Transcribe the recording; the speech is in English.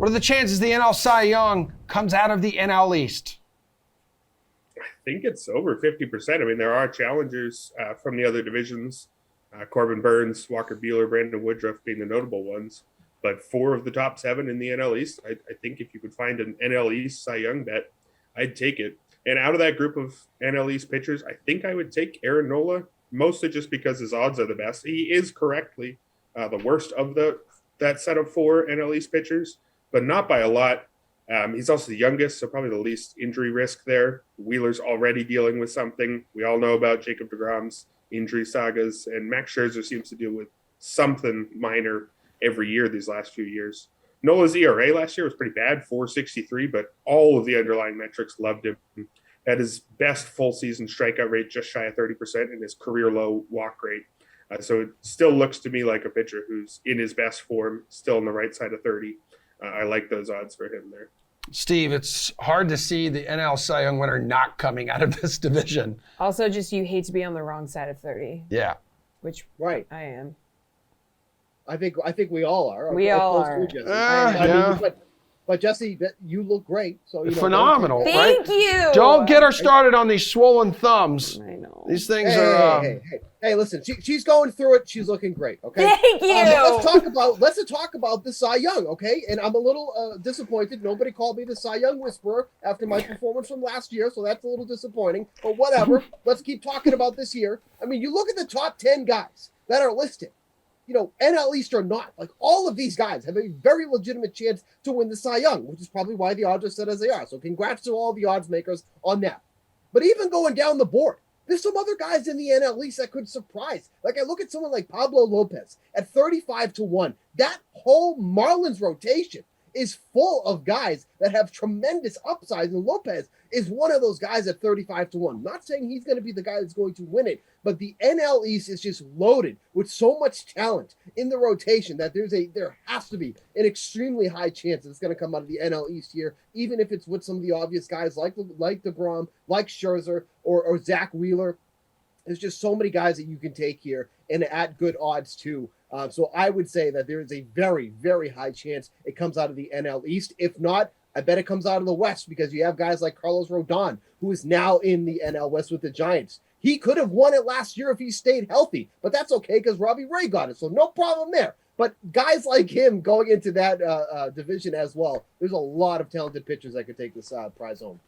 What are the chances the NL Cy Young comes out of the NL East? I think it's over 50%. I mean, there are challengers from the other divisions. Corbin Burns, Walker Buehler, Brandon Woodruff being the notable ones. But 4 of the top 7 in the NL East, I think if you could find an NL East Cy Young bet, I'd take it. And out of that group of NL East pitchers, I think I would take Aaron Nola, mostly just because his odds are the best. He is correctly the worst of that set of 4 NL East pitchers, but not by a lot. He's also the youngest, so probably the least injury risk there. Wheeler's already dealing with something. We all know about Jacob deGrom's injury sagas, and Max Scherzer seems to deal with something minor every year these last few years. Nola's ERA last year was pretty bad, 4.63, but all of the underlying metrics loved him. Had his best full season strikeout rate just shy of 30% and his career low walk rate. So it still looks to me like a pitcher who's in his best form, still on the right side of 30. I like those odds for him there. Steve, it's hard to see the NL Cy Young winner not coming out of this division. Also, just you hate to be on the wrong side of 30. Yeah. Which right. I am. I think we all are. We all are. Yeah. But Jesse, you look great. So phenomenal. Thank you. Don't get her started on these swollen thumbs. I know. These things are. Hey, listen. She's going through it. She's looking great. Okay. Thank you. Let's talk about the Cy Young. Okay. And I'm a little disappointed. Nobody called me the Cy Young whisperer after my performance from last year, so that's a little disappointing. But whatever. Let's keep talking about this year. I mean, you look at the top 10 guys that are listed. NL East or not, like all of these guys have a very legitimate chance to win the Cy Young, which is probably why the odds are set as they are. So congrats to all the odds makers on that. But even going down the board, there's some other guys in the NL East that could surprise. Like I look at someone like Pablo Lopez at 35-1. That whole Marlins rotation is full of guys that have tremendous upside, and Lopez is one of those guys at 35-1. Not saying he's going to be the guy that's going to win it, but the NL East is just loaded with so much talent in the rotation that there has to be an extremely high chance that it's going to come out of the NL East here, even if it's with some of the obvious guys like DeGrom, like Scherzer, or Zach Wheeler. There's just so many guys that you can take here and at good odds too. So I would say that there is a very, very high chance it comes out of the NL East. If not, I bet it comes out of the West because you have guys like Carlos Rodon, who is now in the NL West with the Giants. He could have won it last year if he stayed healthy, but that's okay because Robbie Ray got it, so no problem there. But guys like him going into that division as well, there's a lot of talented pitchers that could take this prize home.